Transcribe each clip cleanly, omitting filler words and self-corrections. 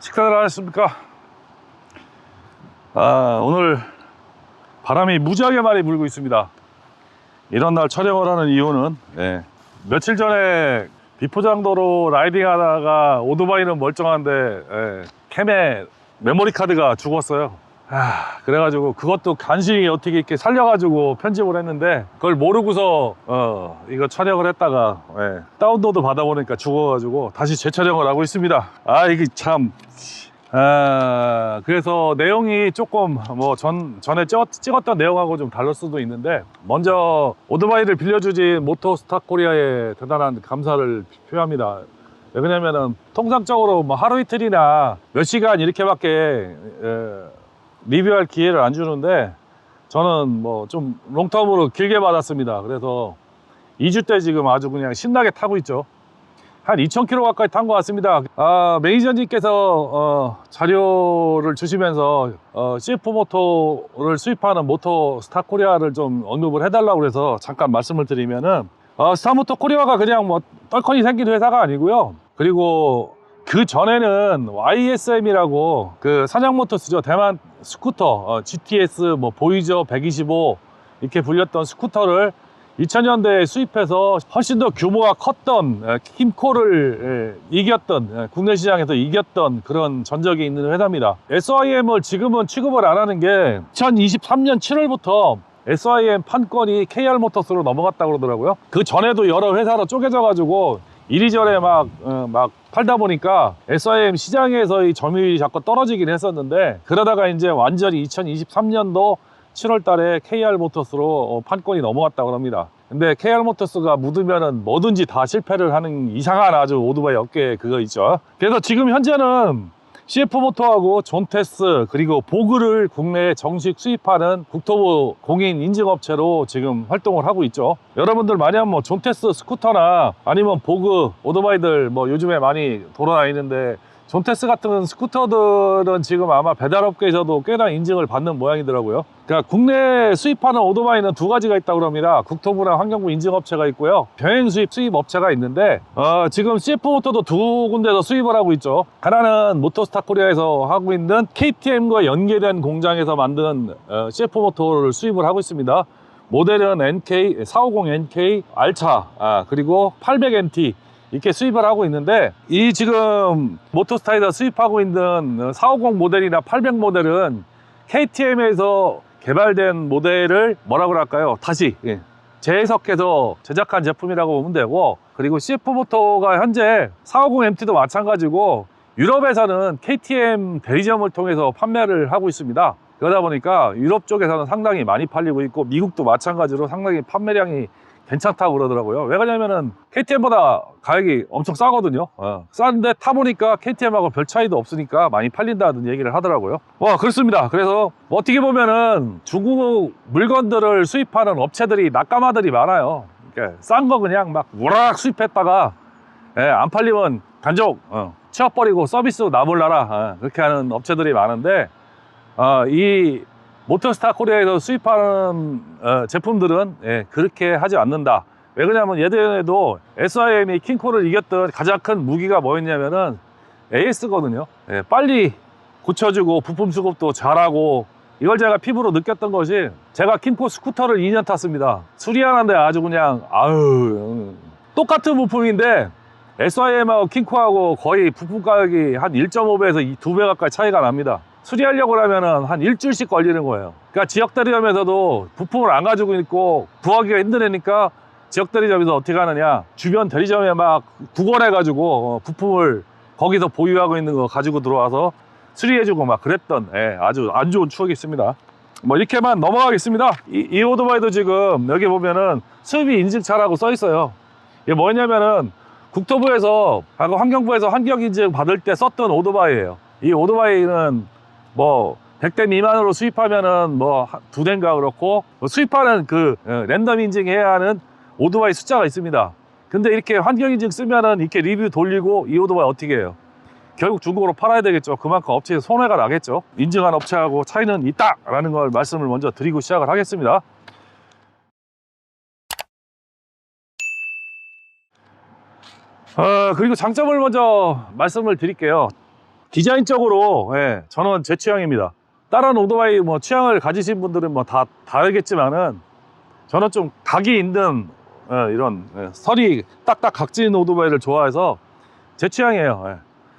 식사들 하셨습니까? 오늘 바람이 무지하게 많이 불고 있습니다. 이런 날 촬영을 하는 이유는 며칠 전에 비포장도로 라이딩 하다가 오토바이는 멀쩡한데 캠에 메모리 카드가 죽었어요. 그래가지고 그것도 간신히 어떻게 이렇게 살려가지고 편집을 했는데 그걸 모르고서 이거 촬영을 했다가 다운로드 받아보니까 죽어가지고 다시 재촬영을 하고 있습니다. 이게 참 그래서 내용이 조금 뭐 전에 찍었던 내용하고 좀 다를 수도 있는데, 먼저 오토바이를 빌려주진 모토스타 코리아에 대단한 감사를 표합니다. 왜냐면은 통상적으로 뭐 하루 이틀이나 몇 시간 이렇게밖에 리뷰할 기회를 안 주는데, 저는 뭐 좀 롱텀으로 길게 받았습니다. 그래서 2주 때 지금 아주 그냥 신나게 타고 있죠. 한 2,000km 가까이 탄 것 같습니다. 매니저님께서 자료를 주시면서 CF 모토를 수입하는 모토스타 코리아를 좀 언급을 해달라고 해서 잠깐 말씀을 드리면은, 스타모토 코리아가 그냥 뭐 떨커니 생긴 회사가 아니고요. 그리고 그 전에는 YSM이라고 그 사냥모터스죠. 대만 스쿠터 GTS 뭐 보이저 125 이렇게 불렸던 스쿠터를 2000년대에 수입해서 훨씬 더 규모가 컸던, 킴코를 이겼던, 국내 시장에서 이겼던 그런 전적이 있는 회사입니다. SYM을 지금은 취급을 안 하는 게 2023년 7월부터 SYM 판권이 KR모터스로 넘어갔다고 그러더라고요. 그 전에도 여러 회사로 쪼개져 가지고 이리저리 막 팔다 보니까 SYM 시장에서의 점유율이 자꾸 떨어지긴 했었는데, 그러다가 이제 완전히 2023년도 7월 달에 KR모터스로 판권이 넘어갔다고 합니다. 근데 KR모터스가 묻으면은 뭐든지 다 실패를 하는 이상한 아주 오토바이 업계 그거 있죠. 그래서 지금 현재는 CF모토하고 존테스 그리고 보그를 국내에 정식 수입하는 국토부 공인 인증업체로 지금 활동을 하고 있죠. 여러분들 만약 뭐 존테스 스쿠터나 아니면 보그 오토바이들 뭐 요즘에 많이 돌아다니는데, 존테스 같은 스쿠터들은 지금 아마 배달업계에서도 꽤나 인증을 받는 모양이더라고요. 그러니까 국내에 수입하는 오토바이는 두 가지가 있다고 합니다. 국토부랑 환경부 인증업체가 있고요, 병행 수입 업체가 있는데, 지금 CF모토도 두 군데서 수입을 하고 있죠. 하나는 모토스타 코리아에서 하고 있는 KTM과 연계된 공장에서 만든 CF모토를 수입을 하고 있습니다. 모델은 NK, 450NK, 알차, 그리고 800NT 이렇게 수입을 하고 있는데, 이 지금 모토스타에서 수입하고 있는 450 모델이나 800 모델은 KTM에서 개발된 모델을 뭐라고 할까요? 다시 재해석해서 제작한 제품이라고 보면 되고, 그리고 CF모토가 현재 450MT도 마찬가지고 유럽에서는 KTM 대리점을 통해서 판매를 하고 있습니다. 그러다 보니까 유럽 쪽에서는 상당히 많이 팔리고 있고, 미국도 마찬가지로 상당히 판매량이 괜찮다고 그러더라고요. 왜 그러냐면은 KTM보다 가격이 엄청 싸거든요. 싼데 타보니까 KTM하고 별 차이도 없으니까 많이 팔린다는 얘기를 하더라고요. 그렇습니다. 그래서 어떻게 보면은 중국 물건들을 수입하는 업체들이 낙가마들이 많아요. 싼 거 그냥 막 우락 수입했다가 안 팔리면 간족 치워버리고 서비스 나몰라라 그렇게 하는 업체들이 많은데, 이 모토스타 코리아에서 수입하는 제품들은 그렇게 하지 않는다. 왜 그러냐면 예전에도 SYM이 킹코를 이겼던 가장 큰 무기가 뭐였냐면은 AS거든요. 빨리 고쳐주고 부품 수급도 잘하고, 이걸 제가 피부로 느꼈던 것이, 제가 킹코 스쿠터를 2년 탔습니다. 수리하는데 아주 그냥 똑같은 부품인데 SYM하고 킹코하고 거의 부품 가격이 한 1.5배에서 2배 가까이 차이가 납니다. 수리하려고 하면은 한 일주일씩 걸리는 거예요. 그러니까 지역 대리점에서도 부품을 안 가지고 있고 구하기가 힘드니까 지역 대리점에서 어떻게 하느냐, 주변 대리점에 막 구걸해 가지고 부품을 거기서 보유하고 있는 거 가지고 들어와서 수리해주고 막 그랬던 아주 안 좋은 추억이 있습니다. 뭐 이렇게만 넘어가겠습니다. 이 오토바이도 지금 여기 보면은 수입이 인증차라고 써 있어요. 이게 뭐냐면은 국토부에서 하고 환경부에서 환경인증 받을 때 썼던 오토바이예요. 이 오토바이는 뭐 100대 미만으로 수입하면은 뭐 2대인가 그렇고, 수입하는 그 랜덤 인증해야 하는 오토바이 숫자가 있습니다. 근데 이렇게 환경 인증 쓰면은 이렇게 리뷰 돌리고 이 오토바이 어떻게 해요? 결국 중국으로 팔아야 되겠죠. 그만큼 업체에 손해가 나겠죠. 인증한 업체하고 차이는 있다라는 걸 말씀을 먼저 드리고 시작을 하겠습니다. 그리고 장점을 먼저 말씀을 드릴게요. 디자인적으로 예, 저는 제 취향입니다. 다른 오토바이 뭐 취향을 가지신 분들은 뭐 다 다르겠지만은 저는 좀 각이 있는 이런 설이 딱딱 각진 오토바이를 좋아해서 제 취향이에요. 예.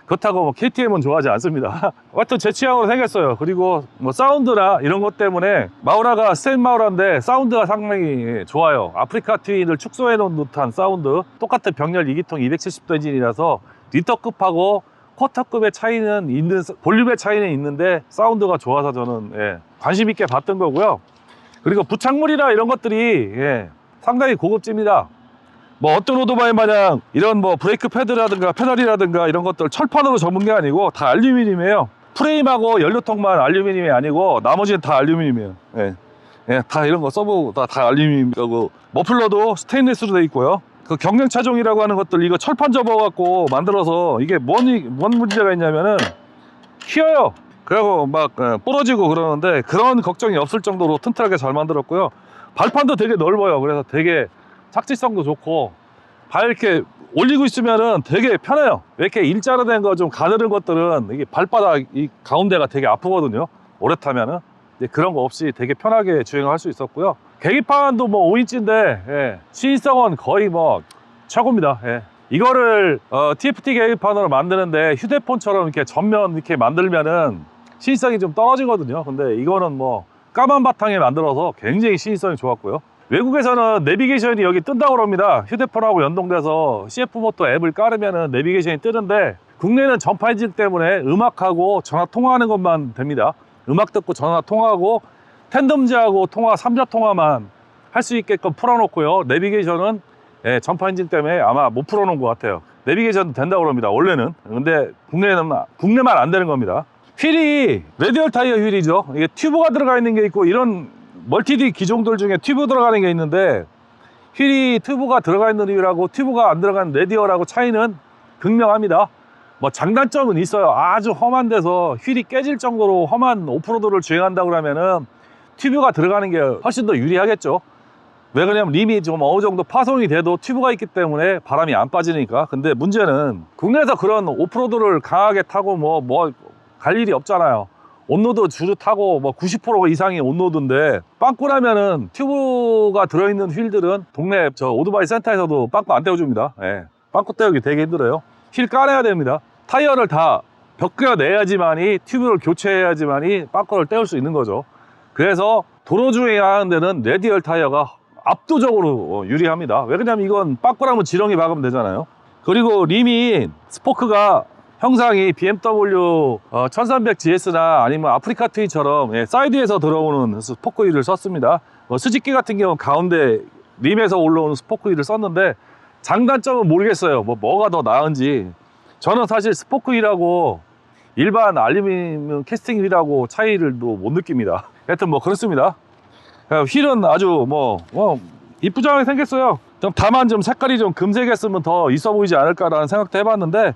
그렇다고 뭐 KTM은 좋아하지 않습니다. 하여튼 제 취향으로 생겼어요. 그리고 뭐 사운드나 이런 것 때문에 마우라가 스텐 마우라인데 사운드가 상당히 좋아요. 아프리카 트윈을 축소해 놓은 듯한 사운드. 똑같은 병렬 2기통 270도 엔진이라서 리터급하고 쿼터급의 차이는 있는, 볼륨의 차이는 있는데 사운드가 좋아서 저는 관심 있게 봤던 거고요. 그리고 부착물이나 이런 것들이 상당히 고급집니다. 뭐 어떤 오토바이 마냥 이런 뭐 브레이크 패드라든가 페달이라든가 이런 것들 철판으로 접은 게 아니고 다 알루미늄이에요. 프레임하고 연료통만 알루미늄이 아니고 나머지는 다 알루미늄이에요. 다 이런 거 서브 다 알루미늄이고 머플러도 스테인리스로 돼 있고요. 그 경량 차종이라고 하는 것들 이거 철판 접어 갖고 만들어서 이게 뭔 문제가 있냐면은 휘어요. 그리고 막 부러지고 그러는데 그런 걱정이 없을 정도로 튼튼하게 잘 만들었고요. 발판도 되게 넓어요. 그래서 되게 착지성도 좋고 발 이렇게 올리고 있으면은 되게 편해요. 이렇게 일자로 된 거 좀 가늘은 것들은 이게 발바닥 이 가운데가 되게 아프거든요. 오래 타면은. 그런 거 없이 되게 편하게 주행할 수 있었고요. 계기판도 뭐 5인치인데 시인성은 거의 뭐 최고입니다. 이거를 TFT 계기판으로 만드는데 휴대폰처럼 이렇게 전면 이렇게 만들면은 시인성이 좀 떨어지거든요. 근데 이거는 뭐 까만 바탕에 만들어서 굉장히 시인성이 좋았고요. 외국에서는 내비게이션이 여기 뜬다고 합니다. 휴대폰하고 연동돼서 CF모토 앱을 깔으면은 내비게이션이 뜨는데 국내는 전파 인증 때문에 음악하고 전화 통화하는 것만 됩니다. 음악 듣고 전화 통화하고 텐덤즈하고 통화 3자 통화만 할 수 있게끔 풀어놓고요. 내비게이션은 전파 인증 때문에 아마 못 풀어놓은 것 같아요. 내비게이션 된다고 합니다. 원래는. 근데 국내만 안 되는 겁니다. 휠이 레디얼 타이어 휠이죠. 이게 튜브가 들어가 있는 게 있고 이런 멀티디 기종들 중에 튜브 들어가는 게 있는데 휠이 튜브가 들어가 있는 휠하고 튜브가 안 들어간 레디얼하고 차이는 극명합니다. 뭐 장단점은 있어요. 아주 험한 데서 휠이 깨질 정도로 험한 오프로드를 주행한다 그러면은 튜브가 들어가는 게 훨씬 더 유리하겠죠. 왜 그러냐면 림이 좀 어느 정도 파손이 돼도 튜브가 있기 때문에 바람이 안 빠지니까. 근데 문제는 국내에서 그런 오프로드를 강하게 타고 뭐 갈 일이 없잖아요. 온로드 주로 타고 뭐 90% 이상이 온로드인데 빵꾸 나면은 튜브가 들어있는 휠들은 동네 저 오토바이 센터에서도 빵꾸 안 떼어줍니다. 빵꾸 떼우기 되게 힘들어요. 휠 까내야 됩니다. 타이어를 다 벗겨내야지만이 튜브를 교체해야지만이 빵꾸를 떼울 수 있는 거죠. 그래서 도로 주행하는 데는 레디얼 타이어가 압도적으로 유리합니다. 왜 그러냐면 이건 빵꾸나면 지렁이 박으면 되잖아요. 그리고 림이 스포크가 형상이 BMW 1300GS나 아니면 아프리카 트윈처럼 사이드에서 들어오는 스포크 휠을 썼습니다. 스즈키 같은 경우는 가운데 림에서 올라오는 스포크 휠을 썼는데 장단점은 모르겠어요. 뭐가 더 나은지. 저는 사실 스포크 휠하고 일반 알루미늄 캐스팅 휠하고 차이를 못 느낍니다. 하여튼 뭐 그렇습니다. 휠은 아주 이쁘장하게 생겼어요. 다만 좀 색깔이 좀 금색이었으면 더 있어 보이지 않을까라는 생각도 해봤는데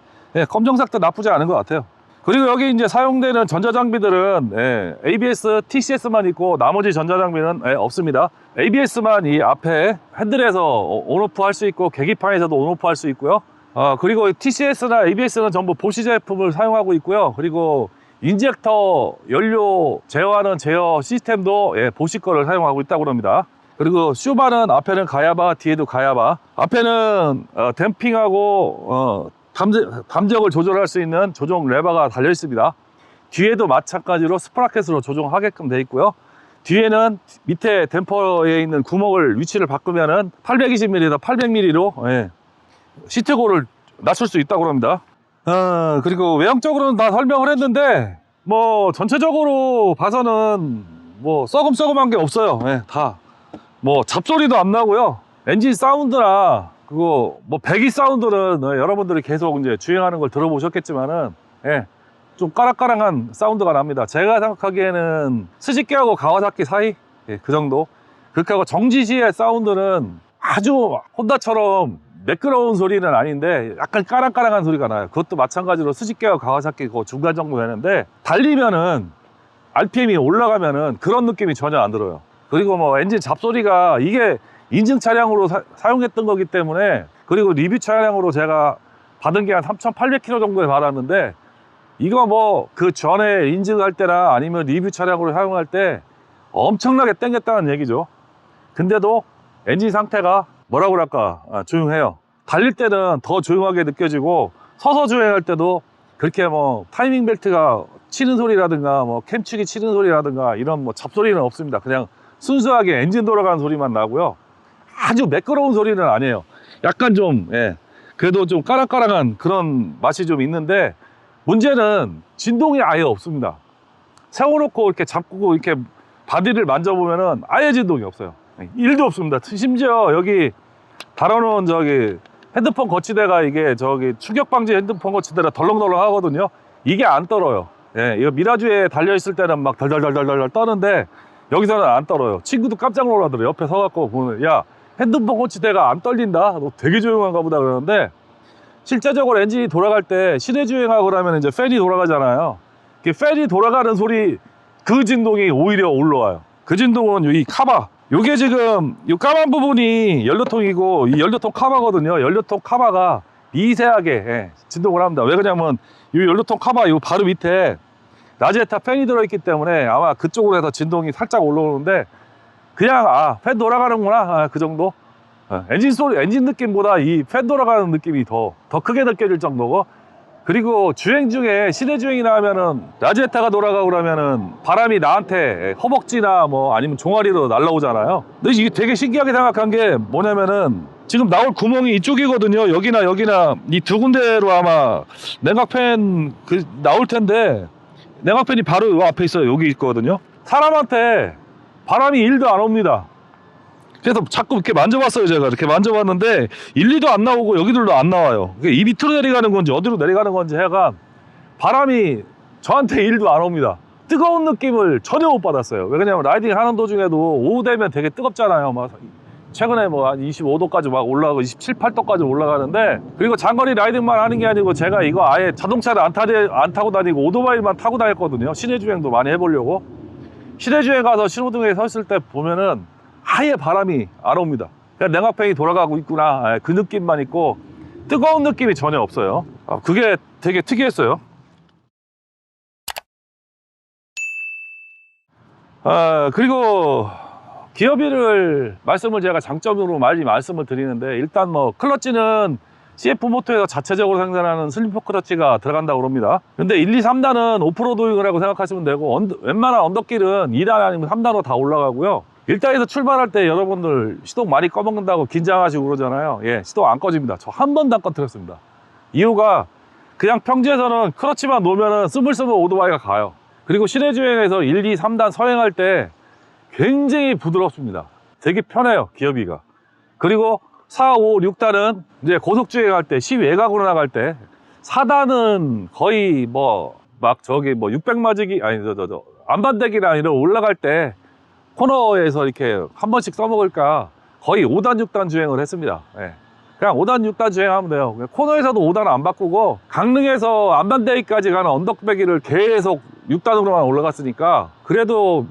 검정색도 나쁘지 않은 것 같아요. 그리고 여기 이제 사용되는 전자장비들은 ABS, TCS만 있고 나머지 전자장비는 없습니다. ABS만 이 앞에 핸들에서 온오프 할 수 있고 계기판에서도 온오프 할 수 있고요. 그리고 TCS나 ABS는 전부 보시 제품을 사용하고 있고요. 그리고 인젝터 연료 제어하는 제어 시스템도 보시 거를 사용하고 있다고 합니다. 그리고 슈바는 앞에는 가야바, 뒤에도 가야바. 앞에는 댐핑하고 담적을 조절할 수 있는 조정 레버가 달려 있습니다. 뒤에도 마찬가지로 스프라켓으로 조정하게끔 되어 있고요. 뒤에는 밑에 댐퍼에 있는 구멍을 위치를 바꾸면은 820mm에서 800mm로 시트고를 낮출 수 있다고 합니다. 그리고 외형적으로는 다 설명을 했는데 뭐 전체적으로 봐서는 뭐 썩음썩음한 게 없어요. 다 뭐 잡소리도 안 나고요. 엔진 사운드나 그거 뭐 배기 사운드는 여러분들이 계속 이제 주행하는 걸 들어보셨겠지만은 좀 까락까락한 사운드가 납니다. 제가 생각하기에는 스즈키하고 가와사키 사이 그 정도. 그렇게 하고 정지 시의 사운드는 아주 혼다처럼 매끄러운 소리는 아닌데 약간 까락까락한 소리가 나요. 그것도 마찬가지로 스즈키하고 가와사키 그 중간 정도 되는데 달리면은 RPM이 올라가면은 그런 느낌이 전혀 안 들어요. 그리고 뭐 엔진 잡소리가 이게 인증 차량으로 사용했던 거기 때문에, 그리고 리뷰 차량으로 제가 받은 게 한 3,800km 정도에 받았는데 이거 뭐 그 전에 인증할 때나 아니면 리뷰 차량으로 사용할 때 엄청나게 땡겼다는 얘기죠. 근데도 엔진 상태가 뭐라고 그럴까, 조용해요. 달릴 때는 더 조용하게 느껴지고, 서서 주행할 때도 그렇게 뭐 타이밍 벨트가 치는 소리라든가 뭐 캠축이 치는 소리라든가 이런 뭐 잡소리는 없습니다. 그냥 순수하게 엔진 돌아가는 소리만 나고요. 아주 매끄러운 소리는 아니에요. 약간 좀, 그래도 좀 까랑까랑한 그런 맛이 좀 있는데, 문제는 진동이 아예 없습니다. 세워놓고 이렇게 잡고 이렇게 바디를 만져보면은 아예 진동이 없어요. 1도 없습니다. 심지어 여기 달아놓은 저기 핸드폰 거치대가, 이게 저기 충격 방지 핸드폰 거치대가 덜렁덜렁 하거든요. 이게 안 떨어요. 이거 미라주에 달려있을 때는 막 덜덜덜덜덜 떠는데, 여기서는 안 떨어요. 친구도 깜짝 놀라더라고요. 옆에 서갖고 보면, 야, 핸드폰 거치대가 안 떨린다? 너 되게 조용한가 보다 그러는데, 실제적으로 엔진이 돌아갈 때 시내 주행하고 그러면 이제 팬이 돌아가잖아요. 팬이 돌아가는 소리, 그 진동이 오히려 올라와요. 그 진동은 이 카바, 요게 지금 이 까만 부분이 연료통이고, 이 연료통 카바거든요. 연료통 카바가 미세하게 진동을 합니다. 왜 그러냐면 이 연료통 카바 요 바로 밑에 라지에타 팬이 들어있기 때문에 아마 그쪽으로 해서 진동이 살짝 올라오는데, 그냥 팬 돌아가는구나, 그 정도. 엔진 소리, 엔진 느낌보다 이 팬 돌아가는 느낌이 더 크게 느껴질 정도고, 그리고 주행 중에 시내 주행이나 하면은 라지에타가 돌아가고 그러면은 바람이 나한테 허벅지나 뭐 아니면 종아리로 날라오잖아요. 근데 이게 되게 신기하게 생각한 게 뭐냐면은, 지금 나올 구멍이 이쪽이거든요. 여기나 이 두 군데로 아마 냉각팬 나올 텐데, 냉각팬이 바로 요 앞에 있어요. 여기 있거든요. 사람한테 바람이 1도 안 옵니다. 그래서 자꾸 이렇게 만져봤어요. 제가 이렇게 만져봤는데 1, 2도 안 나오고 여기들도 안 나와요. 이 밑으로 내려가는 건지 어디로 내려가는 건지 해가 바람이 저한테 1도 안 옵니다. 뜨거운 느낌을 전혀 못 받았어요. 왜냐면 라이딩 하는 도중에도 오후 되면 되게 뜨겁잖아요. 막 최근에 뭐 한 25도까지 막 올라가고 27, 8도까지 올라가는데, 그리고 장거리 라이딩만 하는 게 아니고 제가 이거 아예 자동차를 안 타고 다니고 오토바이만 타고 다녔거든요. 시내 주행도 많이 해보려고. 시내 주행 가서 신호등에 섰을 때 보면은 아예 바람이 안 옵니다. 그냥 냉각팬이 돌아가고 있구나, 그 느낌만 있고 뜨거운 느낌이 전혀 없어요. 그게 되게 특이했어요. 그리고 기어비를 말씀을 제가 장점으로 많이 말씀을 드리는데, 일단 뭐 클러치는 CF모터에서 자체적으로 생산하는 슬리퍼 클러치가 들어간다고 합니다. 근데 1, 2, 3단은 오프로드용이라고 생각하시면 되고, 웬만한 언덕길은 2단 아니면 3단으로 다 올라가고요. 1단에서 출발할 때 여러분들 시동 많이 꺼먹는다고 긴장하시고 그러잖아요. 시동 안 꺼집니다. 저 한 번도 안 꺼뜨렸습니다. 이유가 그냥 평지에서는 클러치만 놓으면은 스물스물 오토바이가 가요. 그리고 시내 주행에서 1, 2, 3단 서행할 때 굉장히 부드럽습니다. 되게 편해요, 기어비가. 그리고 4, 5, 6단은 이제 고속 주행할 때, 시외곽으로 나갈 때, 4단은 거의 막 저기 600마지기, 아니 안반대기나 이런 올라갈 때 코너에서 이렇게 한 번씩 써먹을까 거의 5단, 6단 주행을 했습니다. 그냥 5단, 6단 주행하면 돼요. 코너에서도 5단 안 바꾸고, 강릉에서 안반대기까지 가는 언덕배기를 계속 6단으로만 올라갔으니까, 그래도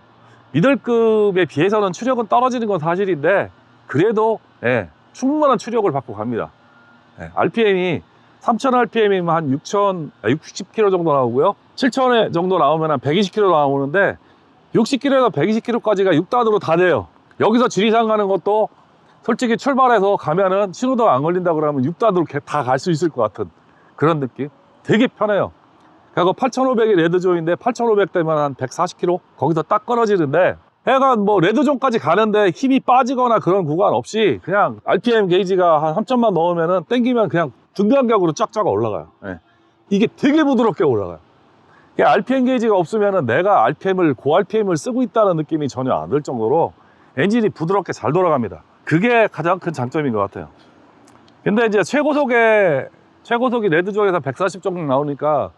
미들급에 비해서는 추력은 떨어지는 건 사실인데, 그래도 충분한 추력을 받고 갑니다. RPM이 3000rpm이면 한 60km 정도 나오고요. 7000 정도 나오면 한 120km 나오는데, 60km에서 120km까지가 6단으로 다 돼요. 여기서 지리산 가는 것도 솔직히 출발해서 가면은 신호등 안 걸린다 그러면 6단으로 다 갈 수 있을 것 같은 그런 느낌. 되게 편해요. 그리고 8500이 레드존인데 8500 되면 한 140km 거기서 딱 끊어지는데, 하여간 뭐 레드존까지 가는데 힘이 빠지거나 그런 구간 없이 그냥 RPM 게이지가 한 3000만 넣으면은 땡기면 그냥 등간격으로 쫙쫙 올라가요. 이게 되게 부드럽게 올라가요. RPM 게이지가 없으면은 내가 고 RPM을 쓰고 있다는 느낌이 전혀 안 들 정도로 엔진이 부드럽게 잘 돌아갑니다. 그게 가장 큰 장점인 것 같아요. 근데 이제 최고속이 레드존에서 140 정도 나오니까,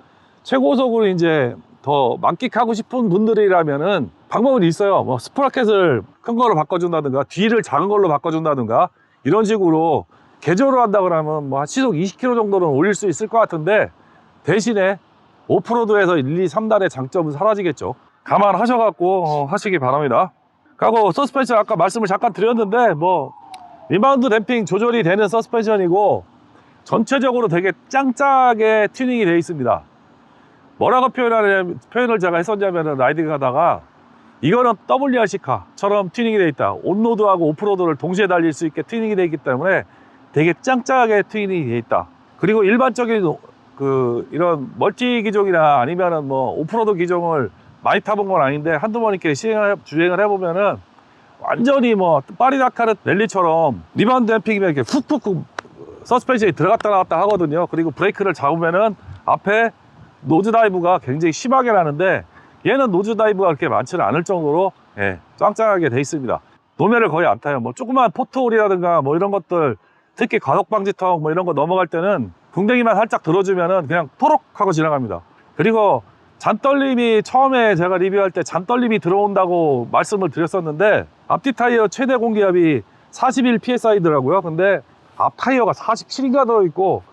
최고속으로 이제 더 만끽하고 싶은 분들이라면은 방법은 있어요. 뭐 스프라켓을 큰 걸로 바꿔준다든가, 뒤를 작은 걸로 바꿔준다든가, 이런 식으로 개조를 한다 그러면 뭐 한 시속 20km 정도는 올릴 수 있을 것 같은데, 대신에 오프로드에서 1, 2, 3단의 장점은 사라지겠죠. 감안하셔갖고 하시기 바랍니다. 그리고 서스펜션 아까 말씀을 잠깐 드렸는데, 뭐 리바운드 댐핑 조절이 되는 서스펜션이고, 전체적으로 되게 짱짱하게 튜닝이 되어 있습니다. 뭐라고 표현을 제가 했었냐면은 라이딩 하다가 이거는 WRC카처럼 튜닝이 되어 있다. 온로드하고 오프로드를 동시에 달릴 수 있게 튜닝이 되어 있기 때문에 되게 짱짱하게 튜닝이 되어 있다. 그리고 일반적인 이런 멀티 기종이나 아니면은 뭐 오프로드 기종을 많이 타본 건 아닌데 한두 번 이렇게 주행을 해보면은 완전히 뭐 파리다카르 랠리처럼 리바운드 댐핑이면 이렇게 훅훅 서스펜션이 들어갔다 나왔다 하거든요. 그리고 브레이크를 잡으면은 앞에 노즈 다이브가 굉장히 심하게 나는데 얘는 노즈 다이브가 그렇게 많지는 않을 정도로 짱짱하게 돼 있습니다. 노면을 거의 안 타요. 뭐 조그만 포트홀이라든가 뭐 이런 것들, 특히 과속방지턱 뭐 이런 거 넘어갈 때는 궁뎅이만 살짝 들어주면은 그냥 토록 하고 지나갑니다. 그리고 잔떨림이 처음에 제가 리뷰할 때 잔떨림이 들어온다고 말씀을 드렸었는데 앞뒤 타이어 최대 공기압이 41 psi더라고요. 근데 앞 타이어가 47인가 들어있고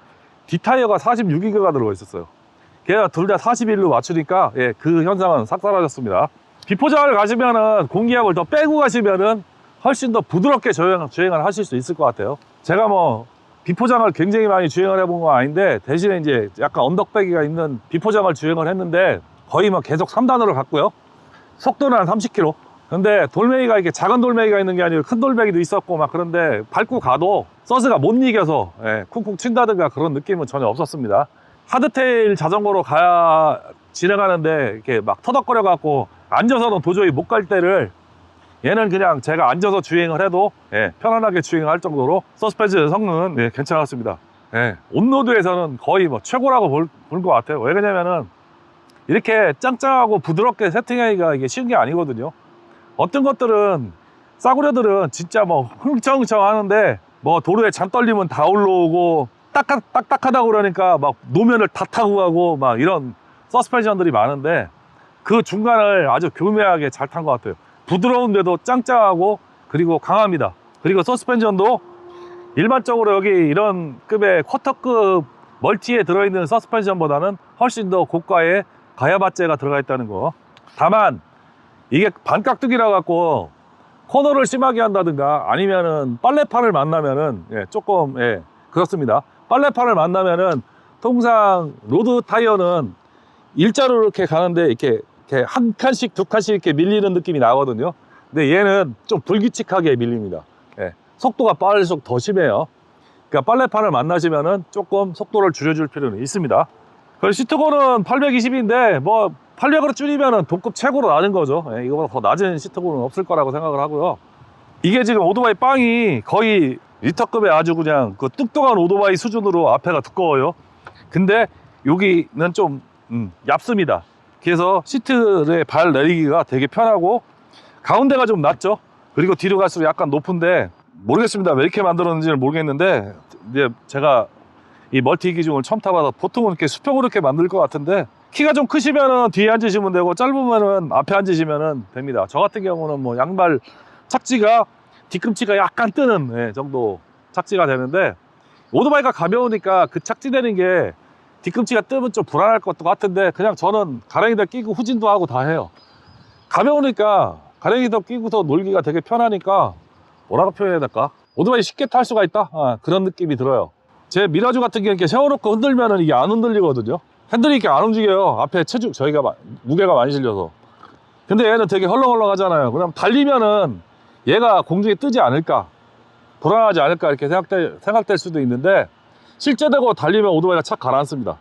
뒷 타이어가 46인가가 들어가 있었어요. 걔가 둘 다 41로 맞추니까 그 현상은 싹 사라졌습니다. 비포장을 가시면은 공기압을 더 빼고 가시면은 훨씬 더 부드럽게 주행을 하실 수 있을 것 같아요. 제가 뭐 비포장을 굉장히 많이 주행을 해본 건 아닌데 대신에 이제 약간 언덕배기가 있는 비포장을 주행을 했는데 거의 뭐 계속 3단으로 갔고요. 속도는 한 30km. 근데 돌멩이가 이렇게 작은 돌멩이가 있는 게 아니고 큰 돌멩이도 있었고 막 그런데 밟고 가도 서스가 못 이겨서 쿵쿵 튄다든가 그런 느낌은 전혀 없었습니다. 하드테일 자전거로 지나가는데 이렇게 막 터덕거려 갖고 앉아서는 도저히 못 갈 때를 얘는 그냥 제가 앉아서 주행을 해도 편안하게 주행할 정도로 서스펜션 성능은 괜찮았습니다. 온로드에서는 거의 뭐 최고라고 볼 것 같아요. 왜 그러냐면은 이렇게 짱짱하고 부드럽게 세팅하기가 이게 쉬운 게 아니거든요. 어떤 것들은 싸구려들은 진짜 뭐 흥청흥청 하는데 뭐 도로에 잠 떨리면 다 올라오고 딱딱하다고 그러니까 막 노면을 다 타고 가고 막 이런 서스펜션들이 많은데 그 중간을 아주 교묘하게 잘 탄 것 같아요. 부드러운데도 짱짱하고 그리고 강합니다. 그리고 서스펜션도 일반적으로 여기 이런 급의 쿼터급 멀티에 들어있는 서스펜션보다는 훨씬 더 고가의 가야바제가 들어가 있다는 거. 다만 이게 반깍두기라 갖고 코너를 심하게 한다든가 아니면은 빨래판을 만나면은 조금 그렇습니다. 빨래판을 만나면은 통상 로드 타이어는 일자로 이렇게 가는데 이렇게 한 칸씩 두 칸씩 이렇게 밀리는 느낌이 나거든요. 근데 얘는 좀 불규칙하게 밀립니다. 속도가 빠를수록 더 심해요. 그러니까 빨래판을 만나시면은 조금 속도를 줄여줄 필요는 있습니다. 그리고 시트고는 820인데 뭐 800으로 줄이면은 동급 최고로 낮은 거죠. 이거보다 더 낮은 시트고는 없을 거라고 생각을 하고요. 이게 지금 오토바이 빵이 거의 리터급의 아주 그냥 그 뚱뚱한 오토바이 수준으로 앞에가 두꺼워요. 근데 여기는 좀 얇습니다. 그래서 시트에 발 내리기가 되게 편하고 가운데가 좀 낮죠. 그리고 뒤로 갈수록 약간 높은데 모르겠습니다. 왜 이렇게 만들었는지는 모르겠는데 이제 제가 이 멀티 기종을 처음 타봐서 보통은 이렇게 수평으로 이렇게 만들 것 같은데 키가 좀 크시면은 뒤에 앉으시면 되고 짧으면은 앞에 앉으시면은 됩니다. 저 같은 경우는 뭐 양발 착지가 뒤꿈치가 약간 뜨는 정도 착지가 되는데 오토바이가 가벼우니까 그 착지되는 게 뒤꿈치가 뜨면 좀 불안할 것도 같은데 그냥 저는 가랭이도 끼고 후진도 하고 다 해요. 가벼우니까 가랭이도 끼고서 놀기가 되게 편하니까 뭐라고 표현해야 될까? 오토바이 쉽게 탈 수가 있다? 그런 느낌이 들어요. 제 미라주 같은 경우는 이렇게 세워놓고 흔들면은 이게 안 흔들리거든요. 핸들이 이렇게 안 움직여요. 앞에 저희가 무게가 많이 실려서. 근데 얘는 되게 헐렁헐렁 하잖아요. 그럼 달리면은 얘가 공중에 뜨지 않을까, 불안하지 않을까 이렇게 생각될 수도 있는데 실제 되고 달리면 오토바이가 착 가라앉습니다.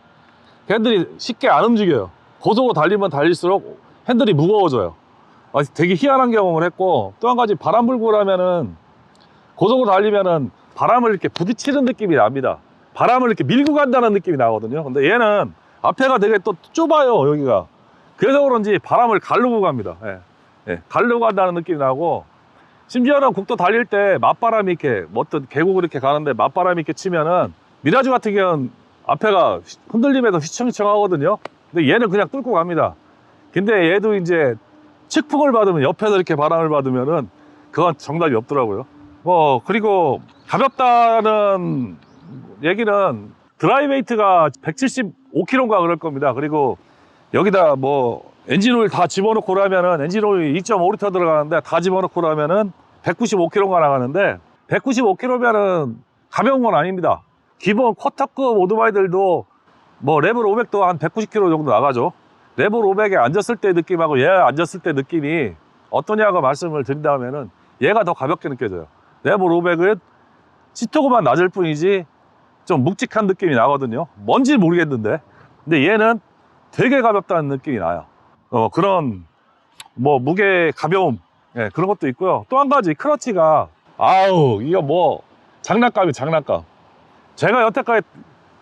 핸들이 쉽게 안 움직여요. 고속으로 달리면 달릴수록 핸들이 무거워져요. 되게 희한한 경험을 했고, 또 한 가지 바람 불고 그러면은 고속으로 달리면은 바람을 이렇게 부딪히는 느낌이 납니다. 바람을 이렇게 밀고 간다는 느낌이 나거든요. 근데 얘는 앞에가 되게 또 좁아요, 여기가. 그래서 그런지 바람을 가르고 갑니다. 가르고 간다는 느낌이 나고, 심지어는 국도 달릴 때 맞바람이 이렇게 어떤 계곡을 이렇게 가는데 맞바람이 이렇게 치면은 미라주 같은 경우는 앞에가 흔들리면서 휘청휘청 하거든요. 근데 얘는 그냥 뚫고 갑니다. 근데 얘도 이제 측풍을 받으면, 옆에서 이렇게 바람을 받으면은 그건 정답이 없더라고요. 그리고 가볍다는 얘기는 드라이웨이트가 175kg인가 그럴 겁니다. 그리고 여기다 뭐 엔진오일 다 집어넣고 그러면은 엔진오일 2.5L 들어가는데 다 집어넣고 그러면은 195kg가 나가는데 195kg면은 가벼운 건 아닙니다. 기본 쿼터급 오토바이들도 뭐 레벨 500도 한 190km 정도 나가죠. 레벨 500에 앉았을 때 느낌하고 얘 앉았을 때 느낌이 어떠냐고 말씀을 드린다면은 얘가 더 가볍게 느껴져요. 레벨 500은 시트고만 낮을 뿐이지 좀 묵직한 느낌이 나거든요. 뭔지 모르겠는데, 근데 얘는 되게 가볍다는 느낌이 나요. 그런 뭐 무게 가벼움, 예, 그런 것도 있고요. 또 한 가지, 크러치가 아우 이거 뭐 장난감이 장난감. 제가 여태까지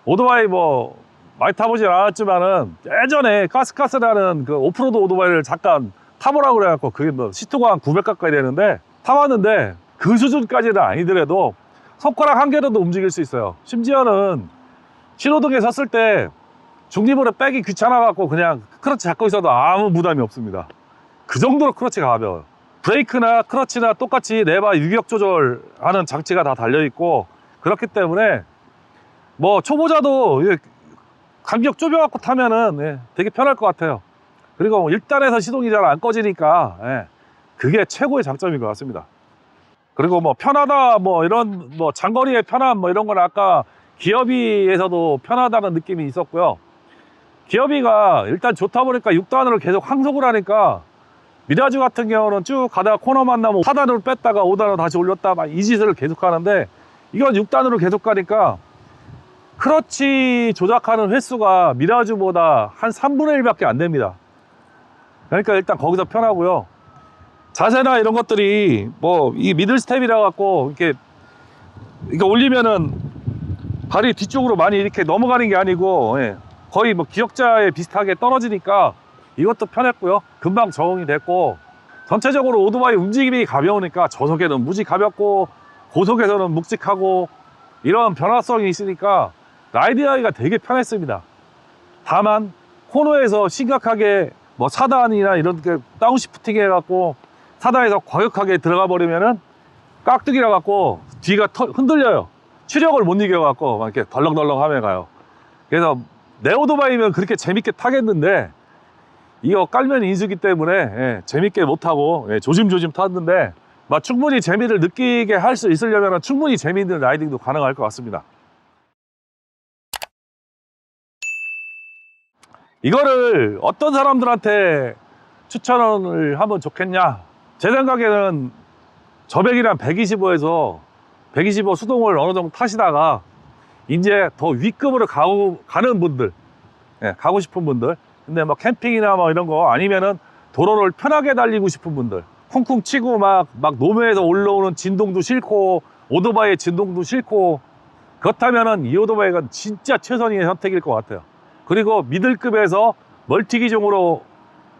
오토바이 뭐 많이 타보진 않았지만은 예전에 가스가스라는 그 오프로드 오토바이를 잠깐 타보라고 그래갖고 그게 뭐 시트가 한 900 가까이 되는데 타봤는데 그 수준까지는 아니더라도 손가락 한 개로도 움직일 수 있어요. 심지어는 신호등에 섰을 때 중립으로 빼기 귀찮아갖고 그냥 크러치 잡고 있어도 아무 부담이 없습니다. 그 정도로 크러치가 가벼워요. 브레이크나 크러치나 똑같이 레바 유격 조절하는 장치가 다 달려있고, 그렇기 때문에 뭐 초보자도 간격 좁여갖고 타면은 되게 편할 것 같아요. 그리고 1단에서 시동이 잘 안 꺼지니까 그게 최고의 장점인 것 같습니다. 그리고 뭐 편하다, 뭐 이런 뭐 장거리의 편함, 뭐 이런 건 아까 기어비에서도 편하다는 느낌이 있었고요. 기어비가 일단 좋다 보니까 6단으로 계속 항속을 하니까, 미라주 같은 경우는 쭉 가다가 코너만 나면 4단으로 뺐다가 5단으로 다시 올렸다 막 이 짓을 계속 하는데, 이건 6단으로 계속 가니까 크러치 조작하는 횟수가 미라주보다 한 3분의 1밖에 안 됩니다. 그러니까 일단 거기서 편하고요. 자세나 이런 것들이 뭐 이 미들 스텝이라 갖고 이렇게 올리면은 발이 뒤쪽으로 많이 이렇게 넘어가는 게 아니고 거의 뭐 기역자에 비슷하게 떨어지니까 이것도 편했고요. 금방 적응이 됐고, 전체적으로 오토바이 움직임이 가벼우니까 저속에는 무지 가볍고 고속에서는 묵직하고 이런 변화성이 있으니까 라이드하기가 되게 편했습니다. 다만 코너에서 심각하게 뭐 4단이나 이런 게 다운시프팅 해갖고 4단에서 과격하게 들어가 버리면은 깍두기라 갖고 뒤가 흔들려요. 추력을 못 이겨갖고 막 이렇게 덜렁덜렁 하며 가요. 그래서 내 오토바이면 그렇게 재밌게 타겠는데, 이거 깔면 인수기 때문에 재밌게 못하고 조심조심 탔는데, 충분히 재미를 느끼게 할 수 있으려면 충분히 재미있는 라이딩도 가능할 것 같습니다. 이거를 어떤 사람들한테 추천을 하면 좋겠냐, 제 생각에는 저백이랑 125에서 125 수동을 어느 정도 타시다가 이제 더 위급으로 가는 분들, 가고 싶은 분들, 근데 뭐 캠핑이나 뭐 이런 거 아니면은 도로를 편하게 달리고 싶은 분들, 쿵쿵 치고 막 노면에서 올라오는 진동도 싫고 오토바이의 진동도 싫고, 그렇다면은 이 오토바이가 진짜 최선의 선택일 것 같아요. 그리고 미들급에서 멀티 기종으로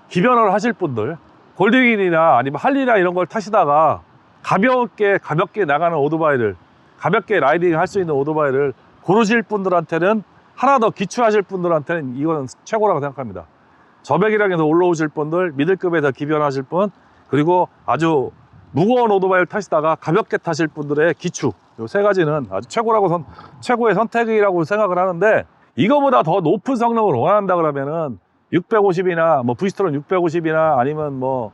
기변을 하실 분들, 골드윙이나 아니면 할리나 이런 걸 타시다가 가볍게 나가는 오토바이를, 가볍게 라이딩 할 수 있는 오토바이를 고르실 분들한테는, 하나 더 기초하실 분들한테는 이거는 최고라고 생각합니다. 저백이랑에서 올라오실 분들, 미들급에서 기변하실 분, 그리고 아주 무거운 오토바이를 타시다가 가볍게 타실 분들의 기초, 이 세 가지는 아주 최고의 선택이라고 생각을 하는데, 이거보다 더 높은 성능을 원한다 그러면은 650이나 뭐 브이스트롬 650이나 아니면 뭐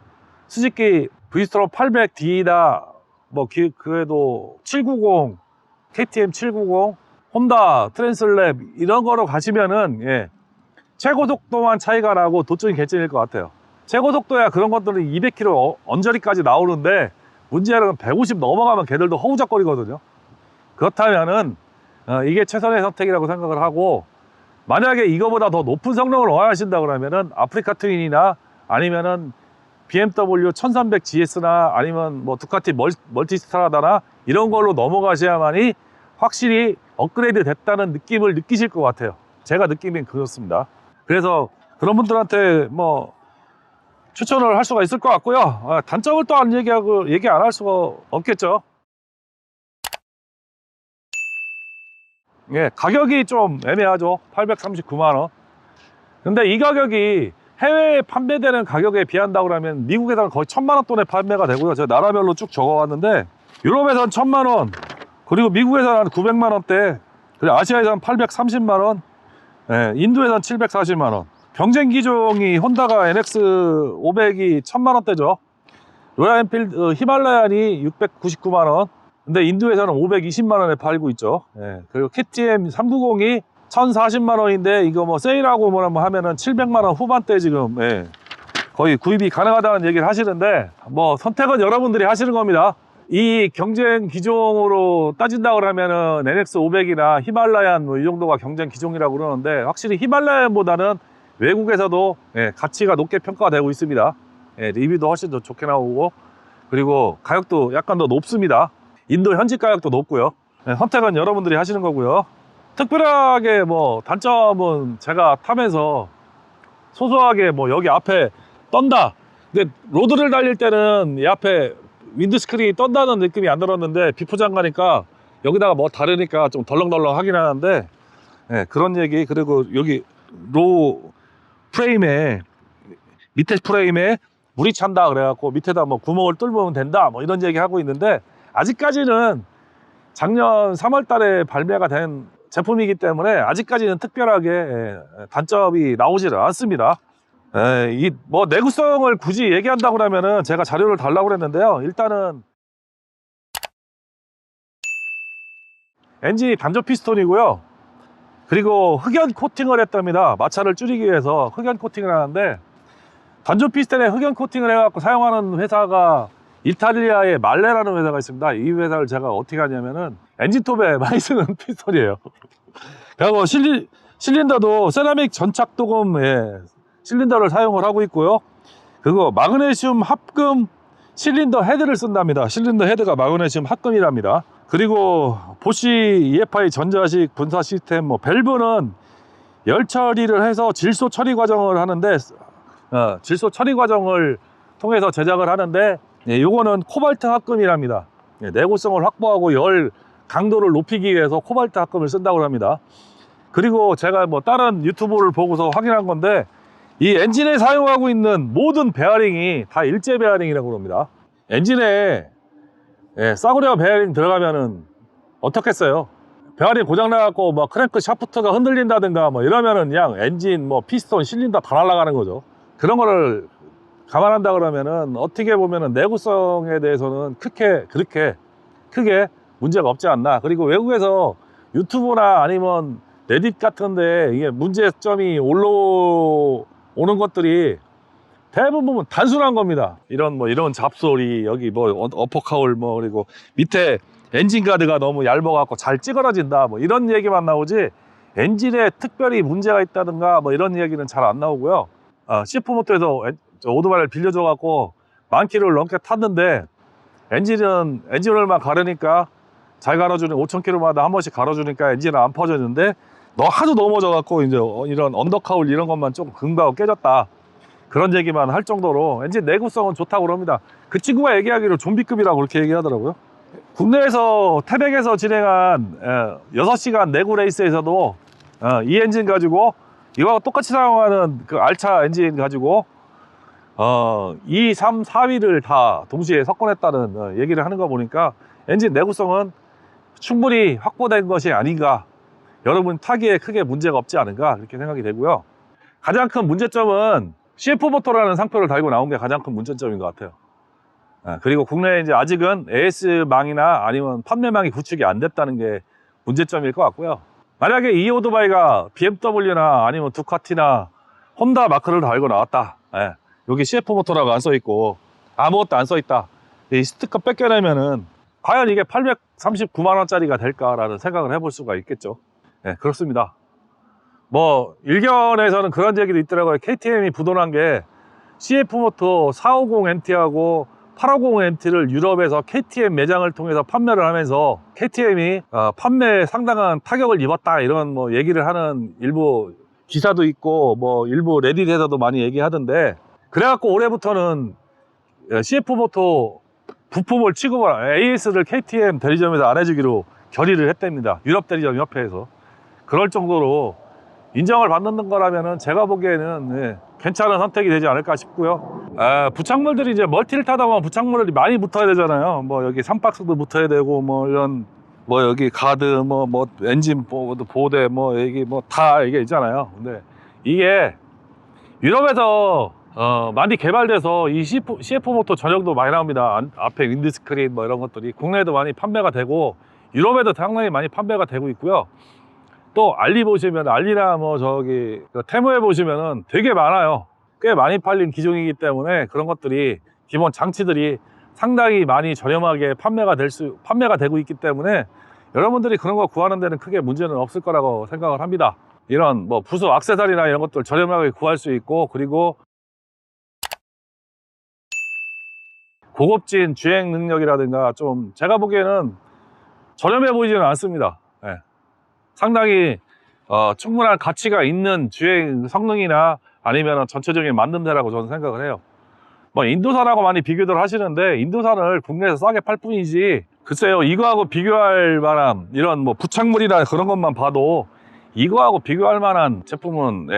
스즈키 브이스트롬 800D다, 뭐 그래도 790, KTM 790, 혼다 트랜슬랩 이런 거로 가시면은 최고속도만 차이가 나고 도점이 개점일 것 같아요. 최고속도야 그런 것들은 200km 언저리까지 나오는데, 문제는 150 넘어가면 걔들도 허우적거리거든요. 그렇다면은 이게 최선의 선택이라고 생각을 하고, 만약에 이거보다 더 높은 성능을 원하신다 그러면은 아프리카 트윈이나 아니면은 BMW 1300GS나 아니면 뭐 두카티 멀티스트라다나 이런 걸로 넘어가셔야만이 확실히 업그레이드 됐다는 느낌을 느끼실 것 같아요. 제가 느낌은 그렇습니다. 그래서 그런 분들한테 뭐 추천을 할 수가 있을 것 같고요. 단점을 또 안 얘기 안 할 수가 없겠죠. 가격이 좀 애매하죠. 839만원. 근데 이 가격이 해외에 판매되는 가격에 비한다고 하면 미국에서는 거의 1000만원 돈에 판매가 되고요. 제가 나라별로 쭉 적어왔는데, 유럽에서는 1000만원, 그리고 미국에서는 한 900만원대, 그리고 아시아에서는 830만원, 인도에서는 740만원. 경쟁 기종이 혼다가 NX500이 1000만원대죠. 로얄 엔필드 히말라얀이 699만원. 근데 인도에서는 520만원에 팔고 있죠. 그리고 KTM 390이 1,040만 원인데 이거 뭐 세일하고 뭐 하면은 700만 원 후반대 지금 예, 거의 구입이 가능하다는 얘기를 하시는데 뭐 선택은 여러분들이 하시는 겁니다. 이 경쟁 기종으로 따진다 그러면은 NX500이나 히말라얀 뭐 이 정도가 경쟁 기종이라고 그러는데 확실히 히말라얀보다는 외국에서도 예, 가치가 높게 평가되고 있습니다. 예, 리뷰도 훨씬 더 좋게 나오고 그리고 가격도 약간 더 높습니다. 인도 현지 가격도 높고요. 예, 선택은 여러분들이 하시는 거고요. 특별하게 뭐 단점은 제가 타면서 소소하게 뭐 여기 앞에 떤다. 근데 로드를 달릴 때는 이 앞에 윈드스크린이 떤다는 느낌이 안 들었는데 비포장 가니까 여기다가 뭐 다르니까 좀 덜렁덜렁 하긴 하는데 예, 그런 얘기. 그리고 여기 로 프레임에 밑에 프레임에 물이 찬다 그래갖고 밑에다 뭐 구멍을 뚫으면 된다 뭐 이런 얘기 하고 있는데 아직까지는 작년 3월 달에 발매가 된 제품이기 때문에 아직까지는 특별하게 단점이 나오지는 않습니다. 이 뭐 내구성을 굳이 얘기한다고 그러면은 제가 자료를 달라고 그랬는데요. 일단은 엔진이 단조 피스톤이고요. 그리고 흑연 코팅을 했답니다. 마찰을 줄이기 위해서 흑연 코팅을 하는데 단조 피스톤에 흑연 코팅을 해갖고 사용하는 회사가 이탈리아의 말레라는 회사가 있습니다. 이 회사를 제가 어떻게 하냐면은 엔진톱에 많이 쓰는 피스톤이에요. 그리고 실린더도 세라믹 전착도금 실린더를 사용을 하고 있고요. 그리고 마그네슘 합금 실린더 헤드를 쓴답니다. 실린더 헤드가 마그네슘 합금이랍니다. 그리고 보쉬 EFI 전자식 분사 시스템 뭐 밸브는 열 처리를 해서 질소 처리 과정을 하는데 질소 처리 과정을 통해서 제작을 하는데 요거는 코발트 합금이랍니다. 내구성을 확보하고 열 강도를 높이기 위해서 코발트 합금을 쓴다고 합니다. 그리고 제가 뭐 다른 유튜브를 보고서 확인한 건데 이 엔진에 사용하고 있는 모든 베어링이 다 일제 베어링이라고 합니다. 엔진에 싸구려 베어링 들어가면은 어떻겠어요? 베어링 고장나갖고 뭐 크랭크 샤프트가 흔들린다든가 뭐 이러면은 그냥 엔진 뭐 피스톤 실린더 다 날아가는 거죠. 그런 거를 감안한다 그러면은 어떻게 보면은 내구성에 대해서는 그렇게 크게 문제가 없지 않나. 그리고 외국에서 유튜브나 아니면 레딧 같은데 이게 문제점이 올라오는 것들이 대부분 단순한 겁니다. 이런 잡소리, 여기 뭐 어퍼카울 뭐 그리고 밑에 엔진 가드가 너무 얇아갖고 잘 찌그러진다 뭐 이런 얘기만 나오지 엔진에 특별히 문제가 있다든가 뭐 이런 얘기는 잘 안 나오고요. CF 모터에서 오토바이를 빌려줘갖고 10,000km를 넘게 탔는데 엔진을만 가르니까 잘 갈아주는 5,000km마다 한 번씩 갈아주니까 엔진은 안 퍼졌는데 너 하도 넘어져갖고 이제 이런 언더카울 이런 것만 조금 금가고 깨졌다 그런 얘기만 할 정도로 엔진 내구성은 좋다고 그럽니다. 그 친구가 얘기하기로 좀비급이라고 그렇게 얘기하더라고요. 국내에서 태백에서 진행한 6시간 내구 레이스에서도 이 엔진 가지고 이거하고 똑같이 사용하는 그 알차 엔진 가지고 2, 3, 4위를 다 동시에 석권했다는 얘기를 하는 거 보니까 엔진 내구성은 충분히 확보된 것이 아닌가, 여러분 타기에 크게 문제가 없지 않은가 그렇게 생각이 되고요. 가장 큰 문제점은 CF 모터라는 상표를 달고 나온 게 가장 큰 문제점인 것 같아요. 그리고 국내에 이제 아직은 AS망이나 아니면 판매망이 구축이 안 됐다는 게 문제점일 것 같고요. 만약에 이 오토바이가 BMW나 아니면 두카티나 혼다 마크를 달고 나왔다, 여기 CF 모터라고 안 써있고 아무것도 안 써있다, 이 스티커 뺏겨내면은 과연 이게 839만원짜리가 될까라는 생각을 해볼 수가 있겠죠. 그렇습니다. 뭐 일견에서는 그런 얘기도 있더라고요. KTM이 부도난 게 CF 모터 450NT하고 850NT를 유럽에서 KTM 매장을 통해서 판매를 하면서 KTM이 판매에 상당한 타격을 입었다 이런 뭐 얘기를 하는 일부 기사도 있고 뭐 일부 레딧에서도 많이 얘기하던데, 그래갖고 올해부터는 CF 모터 부품을 취급을 AS를 KTM 대리점에서 안 해주기로 결의를 했답니다. 유럽 대리점 협회에서. 그럴 정도로 인정을 받는 거라면은 제가 보기에는 괜찮은 선택이 되지 않을까 싶고요. 부착물들이 이제 멀티를 타다 보면 부착물이 많이 붙어야 되잖아요. 뭐 여기 3박스도 붙어야 되고 뭐 이런 뭐 여기 가드 뭐 엔진 보드 뭐 여기 뭐 다 이게 있잖아요. 근데 이게 유럽에서 많이 개발돼서 이 CF 모터 전용도 많이 나옵니다. 앞에 윈드스크린 뭐 이런 것들이 국내에도 많이 판매가 되고 유럽에도 상당히 많이 판매가 되고 있고요. 또 알리 보시면 알리나 뭐 저기 테무에 보시면은 되게 많아요. 꽤 많이 팔린 기종이기 때문에 그런 것들이 기본 장치들이 상당히 많이 저렴하게 판매가 되고 있기 때문에 여러분들이 그런 거 구하는 데는 크게 문제는 없을 거라고 생각을 합니다. 이런 뭐 부수 액세서리나 이런 것들 저렴하게 구할 수 있고, 그리고 고급진 주행 능력이라든가 좀 제가 보기에는 저렴해 보이지는 않습니다. 예. 상당히 충분한 가치가 있는 주행 성능이나 아니면 전체적인 만듦새라고 저는 생각을 해요. 뭐 인도산하고 많이 비교들 하시는데 인도산을 국내에서 싸게 팔 뿐이지, 글쎄요, 이거하고 비교할 만한 이런 뭐 부착물이나 그런 것만 봐도 이거하고 비교할 만한 제품은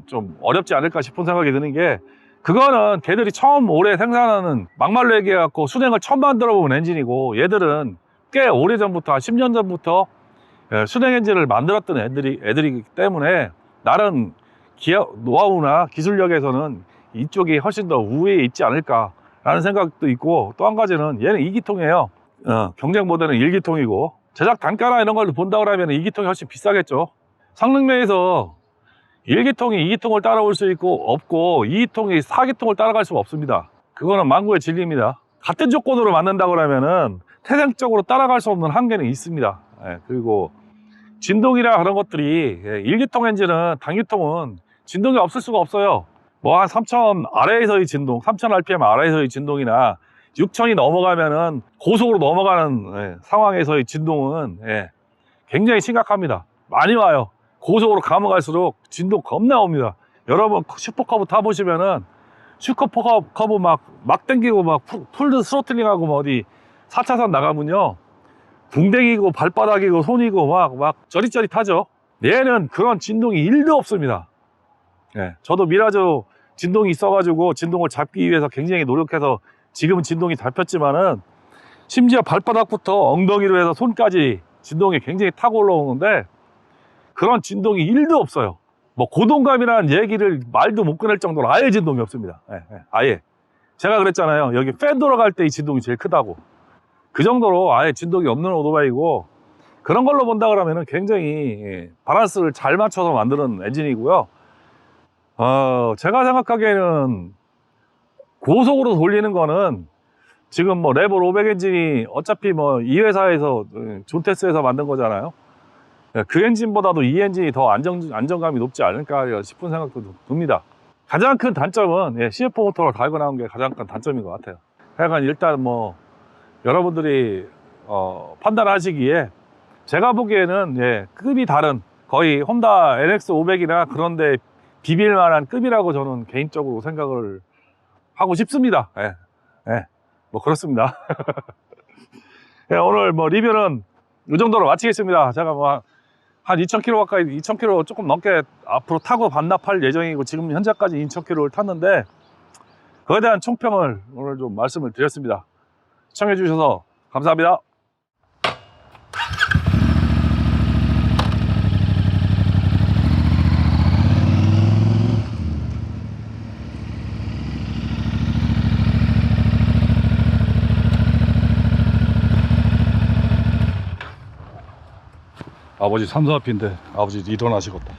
좀 어렵지 않을까 싶은 생각이 드는 게, 그거는 걔들이 처음 올해 생산하는 막말로 얘기해갖고 순행을 처음 만들어 본 엔진이고, 얘들은 꽤 오래전부터 한 10년 전부터 순행 엔진을 만들었던 애들이기 때문에 나름 기업 노하우나 기술력에서는 이쪽이 훨씬 더 우위에 있지 않을까라는 생각도 있고, 또 한 가지는 얘는 2기통이에요. 경쟁 모델은 1기통이고 제작 단가나 이런 걸 본다고 하면 2기통이 훨씬 비싸겠죠. 성능면에서 1기통이 2기통을 따라올 수 있고 없고 2기통이 4기통을 따라갈 수가 없습니다. 그거는 만고의 진리입니다. 같은 조건으로 만든다고 하면은 태생적으로 따라갈 수 없는 한계는 있습니다. 그리고 진동이나 그런 것들이 1기통 엔진은 단기통은 진동이 없을 수가 없어요. 뭐 한 3000 아래에서의 진동, 3000 rpm 아래에서의 진동이나 6000이 넘어가면은 고속으로 넘어가는 상황에서의 진동은 굉장히 심각합니다. 많이 와요. 고속으로 가면 갈수록 진동 겁나 옵니다. 여러분 슈퍼커브 타보시면은 슈퍼커브 막 당기고 막 풀드 스로틀링하고 뭐 어디 4차선 나가면요, 궁뎅이고 발바닥이고 손이고 막 저릿저릿하죠. 얘는 그런 진동이 1도 없습니다. 저도 미라조 진동이 있어가지고 진동을 잡기 위해서 굉장히 노력해서 지금은 진동이 잡혔지만은, 심지어 발바닥부터 엉덩이로 해서 손까지 진동이 굉장히 타고 올라오는데 그런 진동이 1도 없어요. 뭐 고동감이라는 얘기를 말도 못 꺼낼 정도로 아예 진동이 없습니다. 아예. 제가 그랬잖아요, 여기 팬 돌아갈 때 이 진동이 제일 크다고. 그 정도로 아예 진동이 없는 오토바이고, 그런 걸로 본다 그러면은 굉장히 밸런스를 잘 맞춰서 만드는 엔진이고요. 제가 생각하기에는 고속으로 돌리는 거는 지금 뭐 레볼 500 엔진이 어차피 뭐 이 회사에서 존테스에서 만든 거잖아요. 그 엔진보다도 이 엔진이 더 안정감이 높지 않을까 싶은 생각도 듭니다. 가장 큰 단점은 CF 모터를 달고 나온 게 가장 큰 단점인 것 같아요. 하여간 일단 뭐 여러분들이 판단하시기에 제가 보기에는 급이 다른, 거의 혼다 NX 500이나 그런데 비빌 만한 급이라고 저는 개인적으로 생각을 하고 싶습니다. 뭐 그렇습니다. 오늘 뭐 리뷰는 이 정도로 마치겠습니다. 제가 뭐 한 2000km 가까이, 2000km 조금 넘게 앞으로 타고 반납할 예정이고, 지금 현재까지 2000km를 탔는데 그에 대한 총평을 오늘 좀 말씀을 드렸습니다. 시청해 주셔서 감사합니다. 아버지 3, 4앞인데 아버지 일어나시겠다.